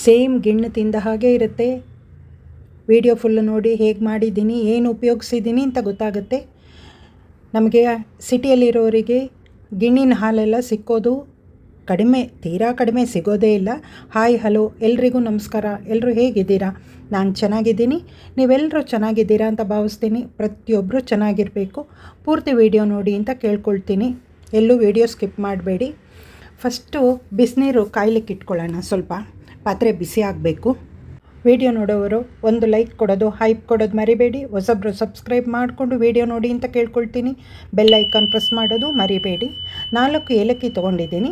Same ಗಿಣ್ಣು ತಿಂದ ಹಾಗೆ ಇರುತ್ತೆ. ವಿಡಿಯೋ ಫುಲ್ಲು ನೋಡಿ ಹೇಗೆ ಮಾಡಿದ್ದೀನಿ, ಏನು ಉಪಯೋಗಿಸಿದ್ದೀನಿ ಅಂತ ಗೊತ್ತಾಗುತ್ತೆ. ನಮಗೆ ಸಿಟಿಯಲ್ಲಿರೋರಿಗೆ ಗಿಣ್ಣಿನ ಹಾಲೆಲ್ಲ ಸಿಕ್ಕೋದು ಕಡಿಮೆ, ತೀರಾ ಕಡಿಮೆ, ಸಿಗೋದೇ ಇಲ್ಲ. ಹಾಯ್ ಹಲೋ ಎಲ್ರಿಗೂ ನಮಸ್ಕಾರ. ಎಲ್ಲರೂ ಹೇಗಿದ್ದೀರಾ? ನಾನು ಚೆನ್ನಾಗಿದ್ದೀನಿ, ನೀವೆಲ್ಲರೂ ಚೆನ್ನಾಗಿದ್ದೀರಾ ಅಂತ ಭಾವಿಸ್ತೀನಿ. ಪ್ರತಿಯೊಬ್ಬರು ಚೆನ್ನಾಗಿರಬೇಕು. ಪೂರ್ತಿ ವಿಡಿಯೋ ನೋಡಿ ಅಂತ ಕೇಳ್ಕೊಳ್ತೀನಿ. ಎಲ್ಲೂ ವಿಡಿಯೋ ಸ್ಕಿಪ್ ಮಾಡಬೇಡಿ. ಫಸ್ಟು ಬಿಸಿನೀರು ಕಾಯ್ಲಿಕ್ಕೆ ಇಟ್ಕೊಳ್ಳೋಣ. ಸ್ವಲ್ಪ ಪಾತ್ರೆ ಬಿಸಿ ಆಗಬೇಕು. ವಿಡಿಯೋ ನೋಡೋರು ಒಂದು ಲೈಕ್ ಕೊಡೋದು, ಹೈಪ್ ಕೊಡೋದು ಮರಿಬೇಡಿ. ಹೊಸಬ್ರು ಸಬ್ಸ್ಕ್ರೈಬ್ ಮಾಡಿಕೊಂಡು ವಿಡಿಯೋ ನೋಡಿ ಅಂತ ಕೇಳ್ಕೊಳ್ತೀನಿ. ಬೆಲ್ ಐಕಾನ್ ಪ್ರೆಸ್ ಮಾಡೋದು ಮರಿಬೇಡಿ. 4 ಏಲಕ್ಕಿ ತೊಗೊಂಡಿದ್ದೀನಿ.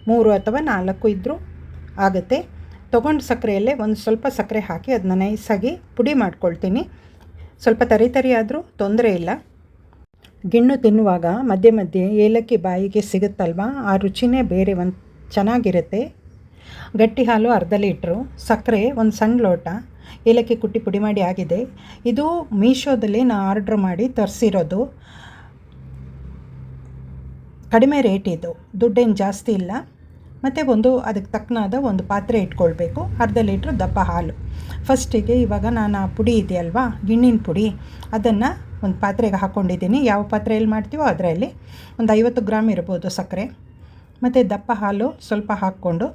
3 ಅಥವಾ 4 ಇದ್ದರೂ ಆಗುತ್ತೆ. ತೊಗೊಂಡು ಸಕ್ಕರೆಯಲ್ಲೇ ಒಂದು ಸ್ವಲ್ಪ ಸಕ್ಕರೆ ಹಾಕಿ ಅದನ್ನ ನೈಸಾಗಿ ಪುಡಿ ಮಾಡ್ಕೊಳ್ತೀನಿ. ಸ್ವಲ್ಪ ತರಿ ಆದರೂ ತೊಂದರೆ ಇಲ್ಲ. ಗಿಣ್ಣು ತಿನ್ನುವಾಗ ಮಧ್ಯೆ ಮಧ್ಯೆ ಏಲಕ್ಕಿ ಬಾಯಿಗೆ ಸಿಗುತ್ತಲ್ವ, ಆ ರುಚಿನೇ ಬೇರೆ, ಒಂದು ಚೆನ್ನಾಗಿರುತ್ತೆ. ಗಟ್ಟಿ ಹಾಲು ಅರ್ಧ ಲೀಟ್ರು, ಸಕ್ಕರೆ ಒಂದು ಸಣ್ಣ ಲೋಟ, ಏಲಕ್ಕಿ ಕುಟ್ಟಿ ಪುಡಿ ಮಾಡಿ ಆಗಿದೆ. ಇದು ಮೀಶೋದಲ್ಲಿ ನಾನು ಆರ್ಡ್ರ್ ಮಾಡಿ ತರಿಸಿರೋದು. ಕಡಿಮೆ ರೇಟ್ ಇದು, ದುಡ್ಡೇನು ಜಾಸ್ತಿ ಇಲ್ಲ. ಮತ್ತು ಅದಕ್ಕೆ ತಕ್ಕನಾದ ಒಂದು ಪಾತ್ರೆ ಇಟ್ಕೊಳ್ಬೇಕು. ಅರ್ಧ ಲೀಟ್ರ್ ದಪ್ಪ ಹಾಲು. ಫಸ್ಟಿಗೆ ಇವಾಗ ನಾನು ಆ ಪುಡಿ ಇದೆಯಲ್ವಾ, ಗಿಣ್ಣಿನ ಪುಡಿ, ಅದನ್ನು ಒಂದು ಪಾತ್ರೆಗೆ ಹಾಕ್ಕೊಂಡಿದ್ದೀನಿ. ಯಾವ ಪಾತ್ರೆಯಲ್ಲಿ ಮಾಡ್ತೀವೋ ಅದರಲ್ಲಿ ಒಂದು 50 ಗ್ರಾಮ್ ಇರ್ಬೋದು ಸಕ್ಕರೆ. ಮತ್ತು ದಪ್ಪ ಹಾಲು ಸ್ವಲ್ಪ ಹಾಕ್ಕೊಂಡು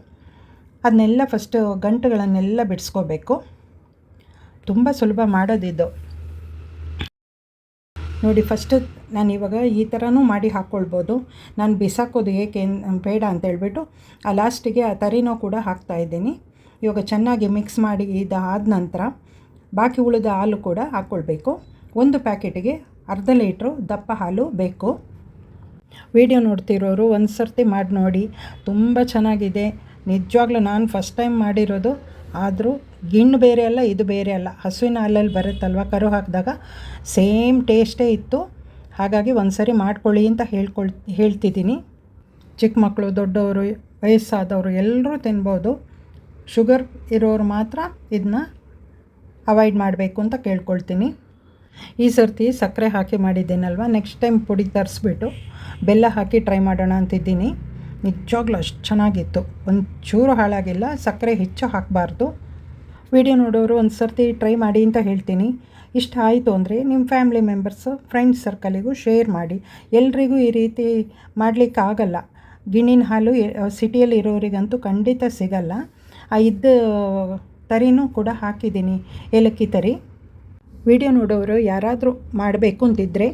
ಅದನ್ನೆಲ್ಲ ಫಸ್ಟು ಗಂಟುಗಳನ್ನೆಲ್ಲ ಬಿಡಿಸ್ಕೋಬೇಕು. ತುಂಬ ಸುಲಭ ಮಾಡೋದಿದ್ದು ನೋಡಿ. ಫಸ್ಟು ನಾನು ಇವಾಗ ಈ ಥರನೂ ಮಾಡಿ ಹಾಕ್ಕೊಳ್ಬೋದು. ನಾನು ಬಿಸಾಕೋದು ಏಕೆ ಬೇಡ ಅಂತೇಳ್ಬಿಟ್ಟು ಆ ಲಾಸ್ಟಿಗೆ ಆ ತರಿನೂ ಕೂಡ ಹಾಕ್ತಾಯಿದ್ದೀನಿ. ಇವಾಗ ಚೆನ್ನಾಗಿ ಮಿಕ್ಸ್ ಮಾಡಿ ಇದಾದ ನಂತರ ಬಾಕಿ ಉಳಿದ ಹಾಲು ಕೂಡ ಹಾಕ್ಕೊಳ್ಬೇಕು. ಒಂದು ಪ್ಯಾಕೆಟಿಗೆ ಅರ್ಧ ಲೀಟ್ರು ದಪ್ಪ ಹಾಲು ಬೇಕು. ವಿಡಿಯೋ ನೋಡ್ತಿರೋರು ಒಂದು ಸರ್ತಿ ಮಾಡಿ ನೋಡಿ, ತುಂಬ ಚೆನ್ನಾಗಿದೆ. ನಿಜವಾಗ್ಲೂ ನಾನು ಫಸ್ಟ್ ಟೈಮ್ ಮಾಡಿರೋದು. ಆದರೂ ಗಿಣ್ಣು ಬೇರೆ ಅಲ್ಲ, ಇದು ಬೇರೆ ಅಲ್ಲ. ಹಸುವಿನ ಹಾಲಲ್ಲಿ ಬರುತ್ತಲ್ವ, ಕರು ಹಾಕಿದಾಗ ಸೇಮ್ ಟೇಸ್ಟೇ ಇತ್ತು. ಹಾಗಾಗಿ ಒಂದು ಸರಿ ಮಾಡ್ಕೊಳ್ಳಿ ಅಂತ ಹೇಳ್ತಿದ್ದೀನಿ. ಚಿಕ್ಕ ಮಕ್ಕಳು, ದೊಡ್ಡವರು, ವಯಸ್ಸಾದವರು ಎಲ್ಲರೂ ತಿನ್ಬೋದು. ಶುಗರ್ ಇರೋರು ಮಾತ್ರ ಇದನ್ನ ಅವಾಯ್ಡ್ ಮಾಡಬೇಕು ಅಂತ ಕೇಳ್ಕೊಳ್ತೀನಿ. ಈ ಸರ್ತಿ ಸಕ್ಕರೆ ಹಾಕಿ ಮಾಡಿದ್ದೀನಲ್ವ, ನೆಕ್ಸ್ಟ್ ಟೈಮ್ ಪುಡಿ ತರಿಸ್ಬಿಟ್ಟು ಬೆಲ್ಲ ಹಾಕಿ ಟ್ರೈ ಮಾಡೋಣ ಅಂತಿದ್ದೀನಿ. ನಿಜವಾಗ್ಲೂ ಅಷ್ಟು ಚೆನ್ನಾಗಿತ್ತು, ಒಂದು ಚೂರು ಹಾಳಾಗಿಲ್ಲ. ಸಕ್ಕರೆ ಹೆಚ್ಚು ಹಾಕಬಾರ್ದು. ವಿಡಿಯೋ ನೋಡೋರು ಒಂದು ಸರ್ತಿ ಟ್ರೈ ಮಾಡಿ ಅಂತ ಹೇಳ್ತೀನಿ. ಇಷ್ಟ ಆಯಿತು ಅಂದರೆ ನಿಮ್ಮ ಫ್ಯಾಮಿಲಿ ಮೆಂಬರ್ಸು, ಫ್ರೆಂಡ್ಸ್ ಸರ್ಕಲಿಗೂ ಶೇರ್ ಮಾಡಿ. ಎಲ್ರಿಗೂ ಈ ರೀತಿ ಮಾಡಲಿಕ್ಕಾಗಲ್ಲ. ಗಿಣ್ಣಿನ ಹಾಲು ಸಿಟಿಯಲ್ಲಿ ಇರೋರಿಗಂತೂ ಖಂಡಿತ ಸಿಗಲ್ಲ. ಇದ್ದ ತರಿನೂ ಕೂಡ ಹಾಕಿದ್ದೀನಿ, ಏಲಕ್ಕಿ ತರಿ. ವಿಡಿಯೋ ನೋಡೋರು ಯಾರಾದರೂ ಮಾಡಬೇಕು ಅಂತಿದ್ದರೆ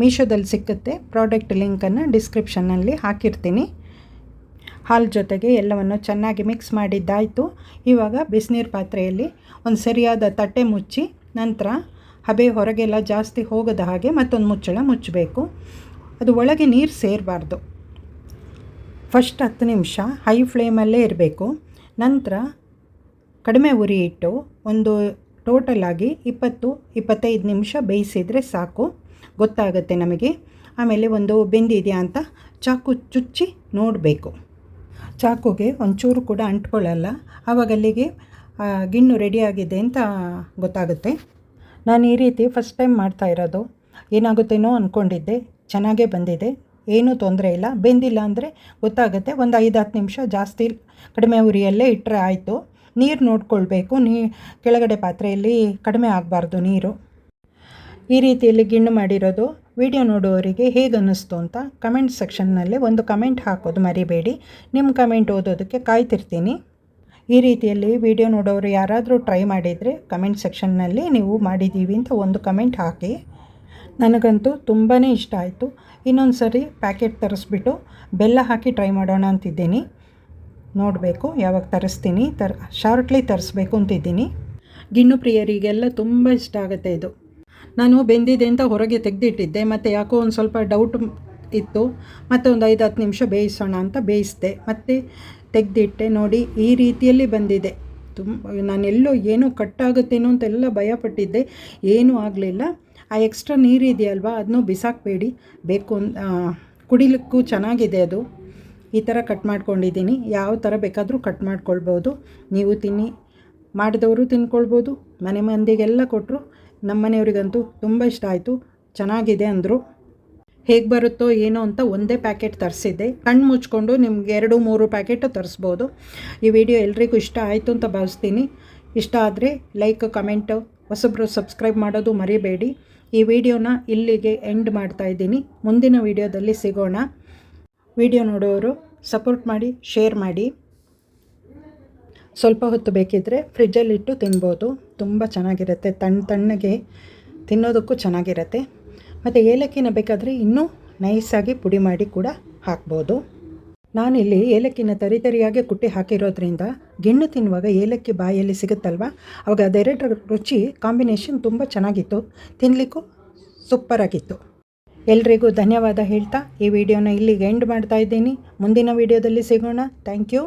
ಮೀಶೋದಲ್ಲಿ ಸಿಕ್ಕುತ್ತೆ. ಪ್ರಾಡಕ್ಟ್ ಲಿಂಕನ್ನು ಡಿಸ್ಕ್ರಿಪ್ಷನ್ನಲ್ಲಿ ಹಾಕಿರ್ತೀನಿ. ಹಾಲು ಜೊತೆಗೆ ಎಲ್ಲವನ್ನು ಚೆನ್ನಾಗಿ ಮಿಕ್ಸ್ ಮಾಡಿದ್ದಾಯಿತು. ಇವಾಗ ಬಿಸಿನೀರು ಪಾತ್ರೆಯಲ್ಲಿ ಒಂದು ಸರಿಯಾದ ತಟ್ಟೆ ಮುಚ್ಚಿ, ನಂತರ ಹಬೆ ಹೊರಗೆಲ್ಲ ಜಾಸ್ತಿ ಹೋಗದ ಹಾಗೆ ಮತ್ತೊಂದು ಮುಚ್ಚಳ ಮುಚ್ಚಬೇಕು. ಅದು ಒಳಗೆ ನೀರು ಸೇರಬಾರ್ದು. ಫಸ್ಟ್ 10 ನಿಮಿಷ ಹೈ ಫ್ಲೇಮಲ್ಲೇ ಇರಬೇಕು. ನಂತರ ಕಡಿಮೆ ಉರಿ ಇಟ್ಟು ಒಂದು ಟೋಟಲಾಗಿ 20-25 ನಿಮಿಷ ಬೇಯಿಸಿದರೆ ಸಾಕು, ಗೊತ್ತಾಗುತ್ತೆ ನಮಗೆ. ಆಮೇಲೆ ಒಂದು ಬೆಂದಿದೆಯಾ ಅಂತ ಚಾಕು ಚುಚ್ಚಿ ನೋಡಬೇಕು. ಚಾಕುಗೆ ಒಂಚೂರು ಕೂಡ ಅಂಟ್ಕೊಳ್ಳಲ್ಲ. ಆವಾಗ ಅಲ್ಲಿಗೆ ಗಿಣ್ಣು ರೆಡಿಯಾಗಿದೆ ಅಂತ ಗೊತ್ತಾಗುತ್ತೆ. ನಾನು ಈ ರೀತಿ ಫಸ್ಟ್ ಟೈಮ್ ಮಾಡ್ತಾ ಇರೋದು. ಏನಾಗುತ್ತೇನೋ ಅಂದ್ಕೊಂಡಿದ್ದೆ, ಚೆನ್ನಾಗೇ ಬಂದಿದೆ, ಏನೂ ತೊಂದರೆ ಇಲ್ಲ. ಬೆಂದಿಲ್ಲ ಅಂದರೆ ಗೊತ್ತಾಗುತ್ತೆ. ಒಂದು 5-10 ನಿಮಿಷ ಜಾಸ್ತಿ ಕಡಿಮೆ ಉರಿಯಲ್ಲೇ ಇಟ್ಟರೆ ಆಯಿತು. ನೀರು ನೋಡ್ಕೊಳ್ಬೇಕು. ಕೆಳಗಡೆ ಪಾತ್ರೆಯಲ್ಲಿ ಕಡಿಮೆ ಆಗಬಾರ್ದು ನೀರು. ಈ ರೀತಿಯಲ್ಲಿ ಗಿಣ್ಣು ಮಾಡಿರೋದು ವಿಡಿಯೋ ನೋಡುವವರಿಗೆ ಹೇಗೆ ಅನ್ನಿಸ್ತು ಅಂತ ಕಮೆಂಟ್ ಸೆಕ್ಷನ್ನಲ್ಲಿ ಒಂದು ಕಮೆಂಟ್ ಹಾಕೋದು ಮರಿಬೇಡಿ. ನಿಮ್ಮ ಕಮೆಂಟ್ ಓದೋದಕ್ಕೆ ಕಾಯ್ತಿರ್ತೀನಿ. ಈ ರೀತಿಯಲ್ಲಿ ವಿಡಿಯೋ ನೋಡೋರು ಯಾರಾದರೂ ಟ್ರೈ ಮಾಡಿದರೆ ಕಮೆಂಟ್ ಸೆಕ್ಷನ್ನಲ್ಲಿ ನೀವು ಮಾಡಿದ್ದೀವಿ ಅಂತ ಒಂದು ಕಮೆಂಟ್ ಹಾಕಿ. ನನಗಂತೂ ತುಂಬಾ ಇಷ್ಟ ಆಯಿತು. ಇನ್ನೊಂದು ಸರಿ ಪ್ಯಾಕೆಟ್ ತರಿಸ್ಬಿಟ್ಟು ಬೆಲ್ಲ ಹಾಕಿ ಟ್ರೈ ಮಾಡೋಣ ಅಂತಿದ್ದೀನಿ. ನೋಡಬೇಕು ಯಾವಾಗ ತರಿಸ್ತೀನಿ. ಶಾರ್ಟ್ಲಿ ತರಿಸ್ಬೇಕು ಅಂತಿದ್ದೀನಿ. ಗಿಣ್ಣು ಪ್ರಿಯರಿಗೆಲ್ಲ ತುಂಬ ಇಷ್ಟ ಆಗುತ್ತೆ ಇದು. ನಾನು ಬೆಂದಿದೆ ಅಂತ ಹೊರಗೆ ತೆಗೆದಿಟ್ಟಿದ್ದೆ. ಮತ್ತು ಯಾಕೋ ಒಂದು ಸ್ವಲ್ಪ ಡೌಟ್ ಇತ್ತು. ಮತ್ತು ಒಂದು 5-10 ನಿಮಿಷ ಬೇಯಿಸೋಣ ಅಂತ ಬೇಯಿಸಿದೆ. ಮತ್ತು ತೆಗೆದಿಟ್ಟೆ. ನೋಡಿ ಈ ರೀತಿಯಲ್ಲಿ ಬಂದಿದೆ. ನಾನೆಲ್ಲೋ ಏನೋ ಕಟ್ಟಾಗುತ್ತೇನೋ ಅಂತೆಲ್ಲ ಭಯಪಟ್ಟಿದ್ದೆ, ಏನೂ ಆಗಲಿಲ್ಲ. ಆ ಎಕ್ಸ್ಟ್ರಾ ನೀರಿದೆಯಲ್ವ, ಅದನ್ನೂ ಬಿಸಾಕಬೇಡಿ. ಬೇಕು ಕುಡಿಲಿಕ್ಕೂ ಚೆನ್ನಾಗಿದೆ ಅದು. ಈ ಥರ ಕಟ್ ಮಾಡ್ಕೊಂಡಿದ್ದೀನಿ. ಯಾವ ಥರ ಬೇಕಾದರೂ ಕಟ್ ಮಾಡ್ಕೊಳ್ಬೋದು. ನೀವು ತಿನ್ನಿ, ಮಾಡಿದವರು ತಿನ್ಕೊಳ್ಬೋದು. ಮನೆ ಮಂದಿಗೆಲ್ಲ ಕೊಟ್ಟರು. ನಮ್ಮ ಮನೆಯವರಿಗಂತೂ ತುಂಬ ಇಷ್ಟ ಆಯಿತು, ಚೆನ್ನಾಗಿದೆ ಅಂದರು. ಹೇಗೆ ಬರುತ್ತೋ ಏನೋ ಅಂತ ಒಂದೇ ಪ್ಯಾಕೆಟ್ ತರಿಸಿದ್ದೆ. ಕಣ್ಣು ಮುಚ್ಕೊಂಡು ನಿಮ್ಗೆ 2-3 ಪ್ಯಾಕೆಟು ತರಿಸ್ಬೋದು. ಈ ವಿಡಿಯೋ ಎಲ್ರಿಗೂ ಇಷ್ಟ ಆಯಿತು ಅಂತ ಭಾವಿಸ್ತೀನಿ. ಇಷ್ಟ ಆದರೆ ಲೈಕ್, ಕಮೆಂಟು, ಹೊಸಬ್ರು ಸಬ್ಸ್ಕ್ರೈಬ್ ಮಾಡೋದು ಮರಿಬೇಡಿ. ಈ ವಿಡಿಯೋನ ಇಲ್ಲಿಗೆ ಎಂಡ್ ಮಾಡ್ತಾಯಿದ್ದೀನಿ. ಮುಂದಿನ ವಿಡಿಯೋದಲ್ಲಿ ಸಿಗೋಣ. ವಿಡಿಯೋ ನೋಡೋರು ಸಪೋರ್ಟ್ ಮಾಡಿ, ಶೇರ್ ಮಾಡಿ. ಸ್ವಲ್ಪ ಹೊತ್ತು ಬೇಕಿದ್ದರೆ ಫ್ರಿಜ್ಜಲ್ಲಿಟ್ಟು ತಿನ್ಬೋದು. ತುಂಬ ಚೆನ್ನಾಗಿರುತ್ತೆ, ತಣ್ಣಗೆ ತಿನ್ನೋದಕ್ಕೂ ಚೆನ್ನಾಗಿರುತ್ತೆ. ಮತ್ತು ಏಲಕ್ಕಿನ ಬೇಕಾದರೆ ಇನ್ನೂ ನೈಸಾಗಿ ಪುಡಿ ಮಾಡಿ ಕೂಡ ಹಾಕ್ಬೋದು. ನಾನಿಲ್ಲಿ ಏಲಕ್ಕಿನ ತರಿಯಾಗಿ ಕುಟ್ಟಿ ಹಾಕಿರೋದ್ರಿಂದ ಗಿಣ್ಣು ತಿನ್ನುವಾಗ ಏಲಕ್ಕಿ ಬಾಯಲ್ಲಿ ಸಿಗುತ್ತಲ್ವ, ಆವಾಗ ಅದೆರಡರ ರುಚಿ ಕಾಂಬಿನೇಷನ್ ತುಂಬ ಚೆನ್ನಾಗಿತ್ತು, ತಿನ್ನಲಿಕ್ಕೂ ಸೂಪರಾಗಿತ್ತು. ಎಲ್ರಿಗೂ ಧನ್ಯವಾದ ಹೇಳ್ತಾ ಈ ವಿಡಿಯೋನ ಇಲ್ಲಿಗೆ ಎಂಡ್ ಮಾಡ್ತಾಯಿದ್ದೀನಿ. ಮುಂದಿನ ವಿಡಿಯೋದಲ್ಲಿ ಸಿಗೋಣ. Thank you.